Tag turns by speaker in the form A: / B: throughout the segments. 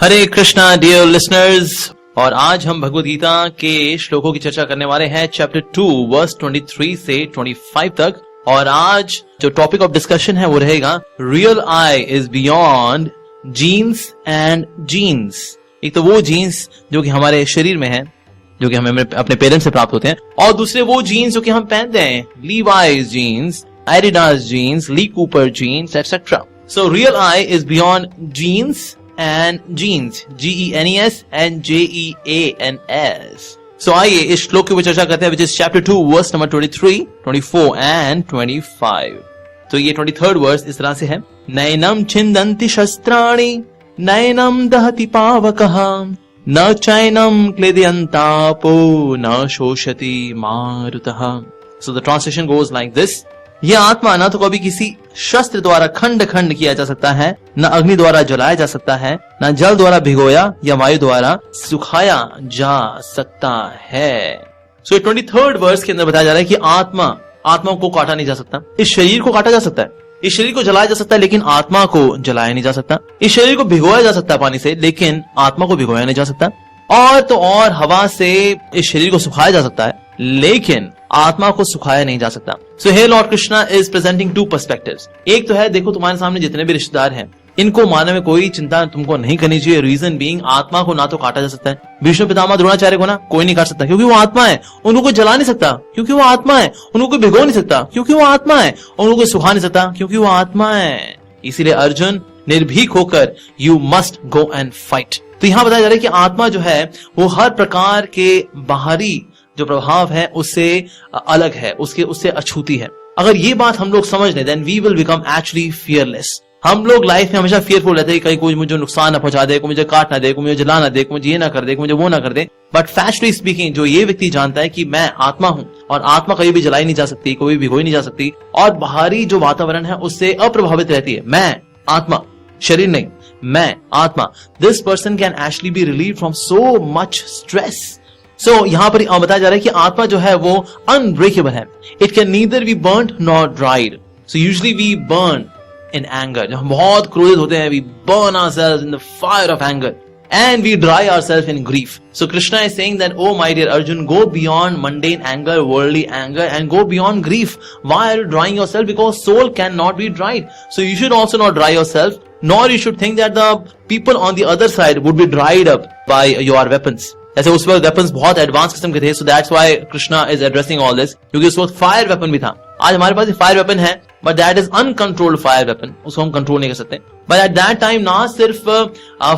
A: हरे Krishna dear listeners, और आज हम भगवद गीता के श्लोकों की चर्चा करने वाले हैं चैप्टर 2 वर्स 23 से 25 तक। और आज जो टॉपिक ऑफ डिस्कशन है वो रहेगा real I is beyond jeans and genes. एक तो वो जीन्स जो कि हमारे शरीर में है, जो कि हमें अपने पेरेंट्स से प्राप्त होते हैं, और दूसरे वो जीन्स जो कि हम पहनते हैं, Levi's jeans, Adidas jeans, Lee Cooper jeans etcetera. So real I is beyond jeans and jeans, G-E-N-E-S and J-E-A-N-S। So आइए इस श्लोक की चर्चा करते हैं, which is chapter 2 verse number 23, 24 and 25। तो ये 23rd वर्स इस तरह से है, नैनम छिन्दन्ति शस्त्राणि नैनम दहति पावकः न चैनम क्लेदयन्तापो न शोषति मारुतः। So the translation goes like this। यह आत्मा न तो कभी किसी शस्त्र द्वारा खंड खंड किया जा सकता है, न अग्नि द्वारा जलाया जा सकता है, न जल द्वारा भिगोया या वायु द्वारा सुखाया जा सकता है। सो 23rd वर्स के अंदर बताया जा रहा है कि आत्मा को काटा नहीं जा सकता। इस शरीर को काटा जा सकता है, इस शरीर को जलाया जा सकता है, लेकिन आत्मा को जलाया नहीं जा सकता। इस शरीर को भिगोया जा सकता है पानी से, लेकिन आत्मा को भिगोया नहीं जा सकता। और तो और हवा से इस शरीर को सुखाया जा सकता है, लेकिन आत्मा को सुखाया नहीं जा सकता। So he lord Krishna is presenting two perspectives. एक तो है, देखो तुम्हारे सामने जितने भी रिश्तेदार हैं, इनको मारने में कोई चिंता तुमको नहीं करनी चाहिए। रीजन बीइंग, आत्मा को ना तो काटा जा सकता है, भीष्म पितामह द्रोणाचार्य को ना कोई नहीं काट सकता क्योंकि वो आत्मा है। उनको कोई जला नहीं सकता क्योंकि वो आत्मा है। उनको कोई भिगो नहीं सकता क्योंकि वो आत्मा है। उनको कोई सुखा नहीं सकता क्योंकि वो आत्मा है। इसीलिए अर्जुन, निर्भीक होकर you must go and fight. तो यहाँ बताया जा रहा है कि आत्मा जो है वो हर प्रकार के बाहरी जो प्रभाव है उससे अलग है, उससे अछूती है। अगर ये बात हम लोग समझ लें, then we will become actually fearless. हम लोग लाइफ में हमेशा फियरफुल रहते हैं, कहीं कोई मुझे नुकसान ना पहुंचा दे, कोई मुझे काट ना दे, कोई मुझे जला ना दे, कोई मुझे ये ना कर दे, कोई मुझे वो ना कर दे। बट फैक्चुअली स्पीकिंग, जो ये व्यक्ति जानता है कि मैं आत्मा हूं और आत्मा कभी भी जलाई नहीं जा सकती, कोई भी भिगोई नहीं जा सकती, और बाहरी जो वातावरण है उससे अप्रभावित रहती है। मैं आत्मा, शरीर नहीं, मैं आत्मा। This person can actually be relieve from so much stress. So यहाँ पर बताया जा रहा है कि आत्मा जो है वो अनब्रेकेबल है। It can neither be burned nor dried. So usually we burn in anger. जब हम बहुत क्रोधित होते हैं, we burn ourselves in the fire of anger and we dry ourselves in grief. So Krishna is saying that, oh my dear Arjun, go beyond mundane anger, worldly anger, and go beyond grief. Why are you drying yourself? Because soul cannot be dried. So you should also not dry yourself, nor you should think that the people on the other side would be dried up by your weapons. ऐसे उस वक्त weapons बहुत advance किस्म के थे, so that's why Krishna is addressing all this, क्योंकि उस वक्त फायर वेपन भी था। आज हमारे पास फायर वेपन है, but that is uncontrolled fire weapon, उसको हम कंट्रोल नहीं कर सकते। बट एट दैट टाइम ना सिर्फ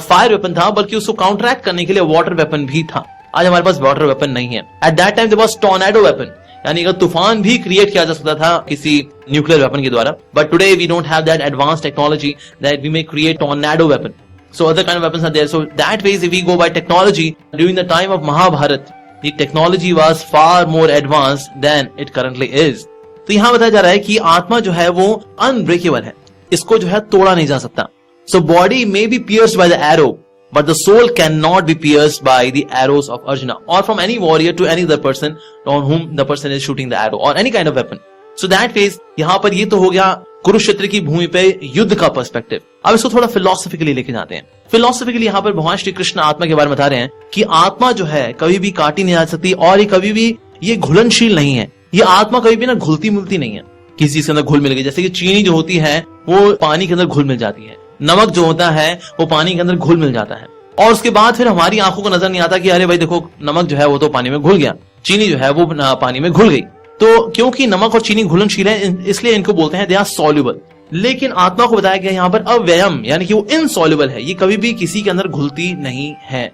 A: फायर वेपन था, बल्कि उसको काउंटरैक्ट करने के लिए वाटर वेपन भी था। आज हमारे पास वाटर वेपन नहीं है। At that time there was tornado weapon, यानी अगर तूफान भी क्रिएट किया जा सकता था किसी न्यूक्लियर वेपन के द्वारा। But today we don't have that advanced technology that we may create tornado weapon. So other kind of weapons are there. So that way, if we go by technology, during the time of Mahabharata, the technology was far more advanced than it currently is. तो यहाँ बताया जा रहा है कि आत्मा जो है वो अनब्रेकेबल है, इसको जो है तोड़ा नहीं जा सकता. So body may be pierced by the arrow, but the soul cannot be pierced by the arrows of Arjuna or from any warrior to any other person on whom the person is shooting the arrow or any kind of weapon. So that way, यहाँ पर ये तो हो गया कुरुक्षेत्र की भूमि पे युद्ध का पर्सपेक्टिव. अब इसको थोड़ा फिलोसॉफिकली लेके जाते हैं. फिलोसॉफिकली यहाँ पर भगवान श्री कृष्ण आत्मा के बारे में बता रहे हैं कि आत्मा जो है कभी भी काटी नहीं जा सकती और ये कभी भी ये घुलनशील नहीं है. ये आत्मा कभी भी ना घुलती मिलती नहीं है, किसी चीज के अंदर घुल मिल गई. जैसे कि चीनी जो होती है वो पानी के अंदर घुल मिल जाती है, नमक जो होता है वो पानी के अंदर घुल मिल जाता है, और उसके बाद फिर हमारी आंखों को नजर नहीं आता कि अरे भाई देखो नमक जो है वो तो पानी में घुल गया, चीनी जो है वो पानी में घुल गई. तो क्योंकि नमक और चीनी घुलनशील है इसलिए इनको बोलते हैं दे आर सॉल्युबल. लेकिन आत्मा को बताया गया यहाँ पर अव्ययम, यानी कि वो इनसॉल्युबल है, ये कभी भी किसी के अंदर घुलती नहीं है.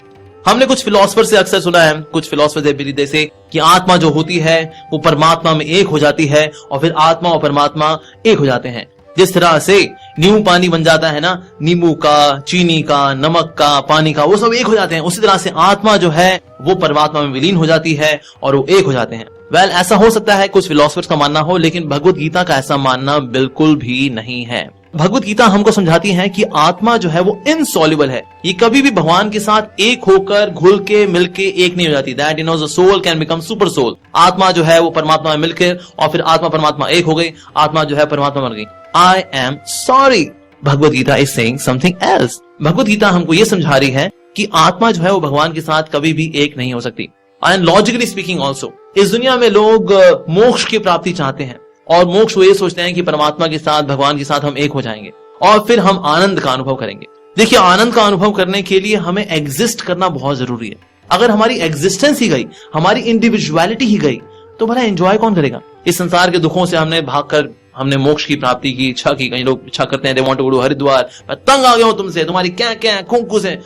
A: हमने कुछ फिलोसफर से अक्सर सुना है, कुछ फिलोसफर जैसे कि आत्मा जो होती है वो परमात्मा में एक हो जाती है और फिर आत्मा और परमात्मा एक हो जाते हैं. जिस तरह से नींबू पानी बन जाता है ना, नींबू का, चीनी का, नमक का, पानी का, वो सब एक हो जाते हैं, उसी तरह से आत्मा जो है वो परमात्मा में विलीन हो जाती है और वो एक हो जाते हैं. ऐसा हो सकता है कुछ फिलोसफर्स का मानना हो, लेकिन भगवत गीता का ऐसा मानना बिल्कुल भी नहीं है. भगवत गीता हमको समझाती है कि आत्मा जो है वो इनसॉल्युबल है, ये कभी भी भगवान के साथ एक होकर घुल के मिलके एक नहीं हो जाती. That you know the soul can become super soul. आत्मा जो है वो परमात्मा में मिलकर और फिर आत्मा परमात्मा एक हो गई, आत्मा जो है परमात्मा मर गई. I am sorry, Bhagavad Gita is saying something else. Bhagavad Gita हमको ये समझा रही है कि आत्मा जो है वो भगवान के साथ कभी भी एक नहीं हो सकती। एंड लॉजिकली स्पीकिंग ऑल्सो इस दुनिया में लोग मोक्ष की प्राप्ति चाहते हैं और मोक्ष वो ये सोचते हैं कि परमात्मा के साथ, भगवान के साथ हम एक हो जाएंगे और फिर हम आनंद का अनुभव करेंगे। देखिए, आनंद का अनुभव करने के लिए हमें एग्जिस्ट करना बहुत जरूरी है। अगर हमारी एग्जिस्टेंस ही गई, हमारी इंडिविजुअलिटी ही गई, तो भला एंजॉय कौन करेगा? इस संसार के दुखों से हमने भागकर हमने मोक्ष की प्राप्ति की इच्छा की। कई लोग इच्छा करते हैं they want to go to Haridwar, मैं तंग आ गया हूं तुमसे, तुम्हारी क्या क्या खुंकुस है,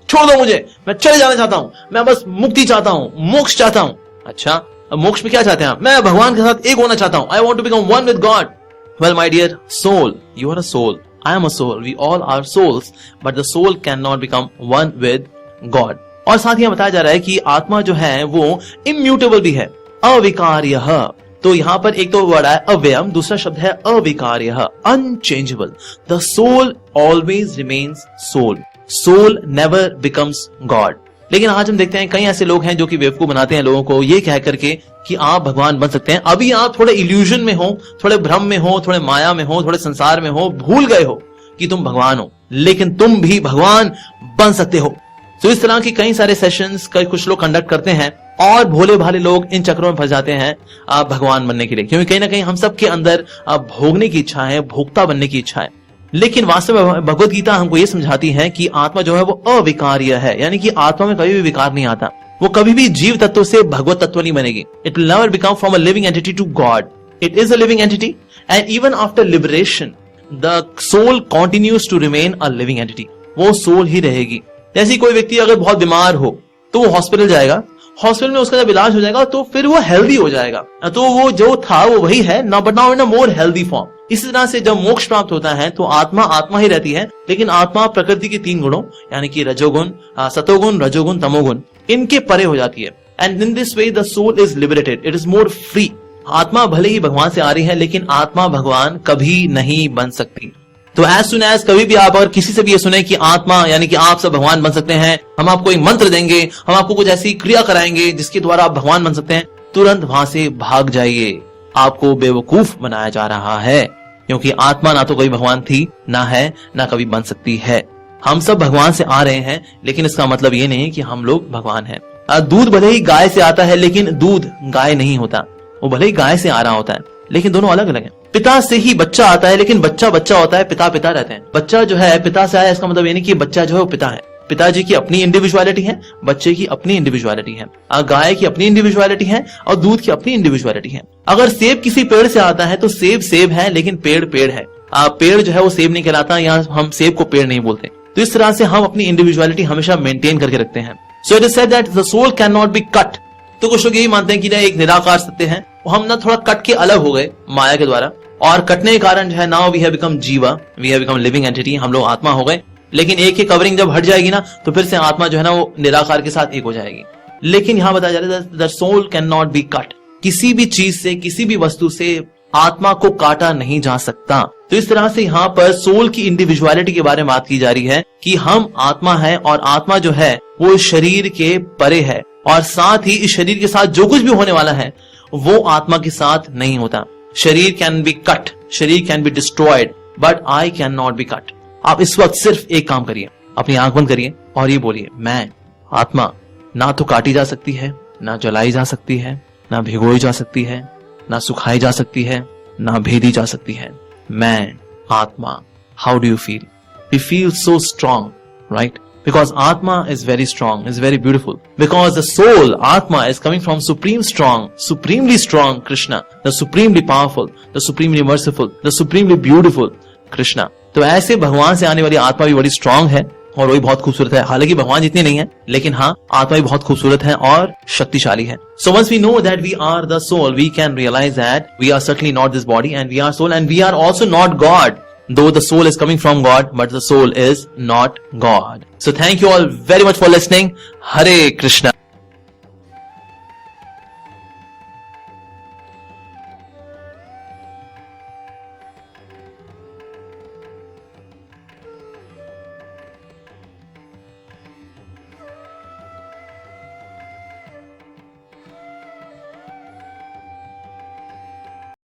A: छोड़ दो मुझे, मैं चले जाना चाहता हूं, मैं बस मुक्ति चाहता हूं, मोक्ष चाहता हूं। अच्छा, अब मोक्ष में क्या चाहते हैं आप? मैं भगवान के साथ एक होना चाहता हूं, I want to become one with God. Well my dear soul, you are a soul, I am a soul, we all are souls, but the soul cannot become one with God। और साथ ही बताया जा रहा है कि आत्मा जो है वो immutable भी है, अविकार्य। तो यहाँ पर एक तो वर्ड है अव्ययम, दूसरा शब्द है अविकार्य, unchangeable। The soul always remains soul, soul never becomes God। लेकिन आज हम देखते हैं कई ऐसे लोग हैं जो कि बेवकूफ बनाते हैं लोगों को ये कह करके कि आप भगवान बन सकते हैं। अभी आप थोड़े इल्यूजन में हो, थोड़े भ्रम में हो, थोड़े माया में हो, थोड़े संसार में हो, भूल गए हो कि तुम भगवान हो, लेकिन तुम भी भगवान बन सकते हो। तो इस तरह की कई सारे सेशंस कई कुछ लोग कंडक्ट करते हैं और भोले भाले लोग इन चक्रों में फंस जाते हैं भगवान बनने के लिए, क्योंकि कहीं ना कहीं हम सबके अंदर भोगने की इच्छा है, भोक्ता बनने की इच्छा है। लेकिन वास्तव में भगवत गीता हमको ये समझाती है कि आत्मा जो है वो अविकार्य है, यानी कि आत्मा में कभी भी विकार नहीं आता, वो कभी भी जीव तत्व से भगवत तत्व नहीं बनेगी। It will never become from a living entity to God. It is a living entity and even after liberation the soul continues to remain a living entity. वो सोल ही रहेगी। जैसे कोई व्यक्ति अगर बहुत बीमार हो तो वो हॉस्पिटल जाएगा, हॉस्पिटल में उसका जब इलाज हो जाएगा तो फिर वो हेल्दी हो जाएगा, तो वो जो था वो वही है ना, but now in a more healthy form. इसी तरह से जब मोक्ष प्राप्त होता है तो आत्मा आत्मा ही रहती है, लेकिन आत्मा प्रकृति के तीन गुणों यानी कि रजोगुण, सतोगुण, रजोगुण, तमोगुण, इनके परे हो जाती है। And in this way the soul is liberated, it is more free. आत्मा भले ही भगवान से आ रही है, लेकिन आत्मा भगवान कभी नहीं बन सकती। तो एज सुन एज कभी भी आप और किसी से भी ये सुने कि आत्मा यानी कि आप सब भगवान बन सकते हैं, हम आपको एक मंत्र देंगे, हम आपको कुछ ऐसी क्रिया कराएंगे जिसके द्वारा आप भगवान बन सकते हैं, तुरंत वहां से भाग जाइए। आपको बेवकूफ बनाया जा रहा है, क्योंकि आत्मा ना तो कोई भगवान थी, ना है, ना कभी बन सकती है। हम सब भगवान से आ रहे हैं, लेकिन इसका मतलब ये नहीं कि हम लोग भगवान हैं। दूध भले ही गाय से आता है, लेकिन दूध गाय नहीं होता। वो भले ही गाय से आ रहा होता है, लेकिन दोनों अलग अलग हैं। पिता से ही बच्चा आता है, लेकिन बच्चा बच्चा होता है, पिता पिता रहते हैं। बच्चा जो है पिता से आया, इसका मतलब ये नहीं कि बच्चा जो है वो पिता है। पिताजी की अपनी इंडिविजुअलिटी है, बच्चे की अपनी इंडिविजुअलिटी है, गाय की अपनी इंडिविजुअलिटी है और दूध की अपनी इंडिविजुअलिटी है। अगर सेब किसी पेड़ से आता है तो सेब सेब है, लेकिन पेड़ पेड़ है। पेड़ जो है वो सेब नहीं कहलाता, या हम सेब को पेड़ नहीं बोलते। तो इस तरह से हम अपनी इंडिविजुअलिटी हमेशा मेंटेन करके रखते हैं। So it is said that the soul can not be cut. तो कुछ लोग यही मानते हैं कि ना एक निराकार सत्य है, हम ना थोड़ा कट के अलग हो गए माया के द्वारा, और कटने के कारण जो है now we have become jiva, we have become living entity, हम लोग आत्मा हो गए। लेकिन एक की कवरिंग जब हट जाएगी ना तो फिर से आत्मा जो है ना वो निराकार के साथ एक हो जाएगी। लेकिन यहाँ बताया जा रहा है the soul can not be cut. किसी भी चीज से, किसी भी वस्तु से आत्मा को काटा नहीं जा सकता। तो इस तरह से यहाँ पर सोल की इंडिविजुअलिटी के बारे में बात की जा रही है कि हम आत्मा है, और आत्मा जो है वो शरीर के परे है, और साथ ही इस शरीर के साथ जो कुछ भी होने वाला है वो आत्मा के साथ नहीं होता। शरीर कैन बी कट, शरीर can be destroyed, but I can not be cut. आप इस वक्त सिर्फ एक काम करिए, अपनी आंख बंद करिए और ये बोलिए, मैं आत्मा ना तो काटी जा सकती है, ना जलाई जा सकती है, ना भिगोई जा सकती है, ना सुखाई जा सकती है, ना भेदी जा सकती है। मैं आत्मा। How do you feel? We feel so strong, right? Because Atma is very strong, is very beautiful. Because the soul, Atma, is coming from supremely strong Krishna, the supremely powerful, the supremely merciful, the supremely beautiful Krishna. तो ऐसे भगवान से आने वाली आत्मा भी बड़ी strong है और वही बहुत खूबसूरत है। हालांकि भगवान जितने नहीं है, लेकिन हाँ, आत्मा भी बहुत खूबसूरत है और शक्तिशाली है। So once we know that we are the soul, we can realize that we are certainly not this body, and we are soul, and we are also not God. Though the soul is coming from God, but the soul is not God. So thank you all very much for listening. Hare Krishna.